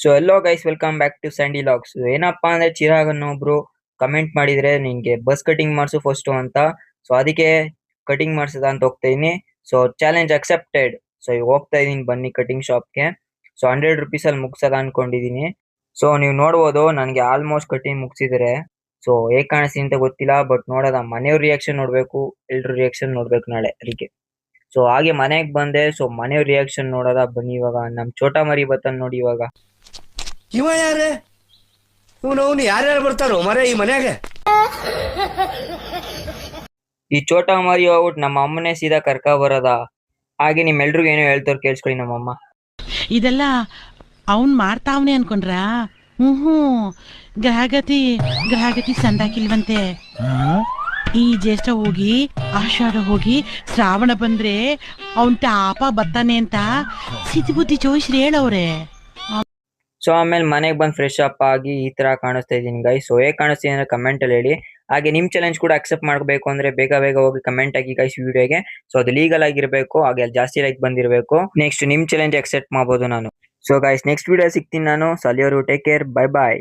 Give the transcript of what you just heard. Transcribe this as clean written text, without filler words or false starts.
So hello guys welcome back to Sandy logs. ಏನಪ್ಪಾ ಅಂದ್ರೆ ಚಿರಾಗ್ ಅನ್ನೋ ಒಬ್ರು ಕಮೆಂಟ್ ಮಾಡಿದ್ರೆ ನಿನ್ಗೆ ಬಸ್ ಕಟಿಂಗ್ ಮಾಡ್ಸು ಫಸ್ಟ್ ಅಂತ. ಸೊ ಅದಕ್ಕೆ ಕಟಿಂಗ್ ಮಾಡ್ಸದ ಅಂತ ಹೋಗ್ತಾ ಇದೀನಿ. So challenge accepted. ಸೊ ಈಗ ಹೋಗ್ತಾ ಇದೀನಿ ಬನ್ನಿ ಕಟಿಂಗ್ ಶಾಪ್ಗೆ. ಸೊ 100 rupees ಅಲ್ಲಿ ಮುಗ್ಸದ ಅನ್ಕೊಂಡಿದೀನಿ. ಸೊ ನೀವು ನೋಡ್ಬೋದು ನನ್ಗೆ ಆಲ್ಮೋಸ್ಟ್ ಕಟಿಂಗ್ ಮುಗ್ಸಿದ್ರೆ. ಸೊ ಹೇಗ್ ಕಾಣಿಸ್ತೀನಿ ಅಂತ ಗೊತ್ತಿಲ್ಲ, ಬಟ್ ನೋಡೋದ ಮನೆಯವ್ರ ರಿಯಾಕ್ಷನ್ ನೋಡ್ಬೇಕು, ಎಲ್ರ ರಿಯಾಕ್ಷನ್ ನೋಡ್ಬೇಕು ನಾಳೆ ಅದಕ್ಕೆ. ಸೊ ಹಾಗೆ ಮನೆಗ್ ಬಂದೆ. ಸೊ ಮನೆಯವ್ರ ರಿಯಾಕ್ಷನ್ ನೋಡೋದ ಬನ್ನಿ. ಇವಾಗ ನಮ್ ಚೋಟಾ ಮರಿ ಬತ್ತಾನ ನೋಡಿ. ಇವಾಗ ಇವ ಯಾರೇ ಇವನು ಯಾರ್ಯಾರು ಬರ್ತಾರೋ ಮರೆ ಈ ಮನ್ಯಾಗ. ಈ ಚೋಟಾ ಮರಿ ಹೋಗ್ಬಿಟ್ಟು ನಮ್ಮ ಅಮ್ಮನೇ ಸೀದಾ ಕರ್ಕ ಬರದ. ಹಾಗೆ ನಿಮ್ಮೆಲ್ರಿಗೂ ಏನೋ ಹೇಳ್ತಾರ ಕೇಳಿಸ್ಕೊಳ್ಳಿ ನಮ್ಮಮ್ಮ. ಇದೆಲ್ಲ ಅವನ್ ಮಾಡ್ತಾವನೆ ಅನ್ಕೊಂಡ್ರ. ಗ್ರಹಗತಿ ಸಂದಾಕಿಲ್ವಂತೆ. ಈ ಜ್ಯೇಷ್ಠ ಹೋಗಿ ಆಷಾಢ ಹೋಗಿ ಶ್ರಾವಣ ಬಂದ್ರೆ ಅವನ್ ತಾಪ ಬರ್ತಾನೆ ಅಂತ ಸಿದ್ಧಿ ಬುದ್ಧಿ ಜೋಯಿಸ್ರಿ ಹೇಳವ್ರೆ. ಸೊ ಆಮೇಲೆ ಮನೆಗೆ ಬಂದು ಫ್ರೆಶ್ ಅಪ್ ಆಗಿ ಈ ತರ ಕಾಣಿಸ್ತಾ ಇದೀನಿ ಗೈಸ್. ಸೊ ಹೇಗೆ ಕಾಣಿಸ್ತೀನಿ ಅಂದ್ರೆ ಕಮೆಂಟ್ ಅಲ್ಲಿ ಹೇಳಿ. ಹಾಗೆ ನಿಮ್ ಚಾಲೆಂಜ್ ಕೂಡ ಅಕ್ಸೆಪ್ಟ್ ಮಾಡಬೇಕು ಅಂದ್ರೆ ಬೇಗ ಹೋಗಿ ಕಮೆಂಟ್ ಆಗಿ ಗೈಸ್ ವಿಡಿಯೋಗೆ. ಸೊ ಅದು ಲೀಗಲ್ ಆಗಿರ್ಬೇಕು, ಹಾಗೆ ಅಲ್ಲಿ ಜಾಸ್ತಿ ಲೈಕ್ ಬಂದಿರಬೇಕು. ನೆಕ್ಸ್ಟ್ ನಿಮ್ ಚಾಲೆಂಜ್ ಅಕ್ಸೆಪ್ಟ್ ಮಾಡಬಹುದು ನಾನು. ಸೊ ಗೈಸ್ ನೆಕ್ಸ್ಟ್ ವಿಡಿಯೋ ಸಿಗ್ತೀನಿ ನಾನು. ಸೊ ಅಲ್ಲಿಯವರು ಟೇಕ್ ಕೇರ್, ಬೈ ಬಾಯ್.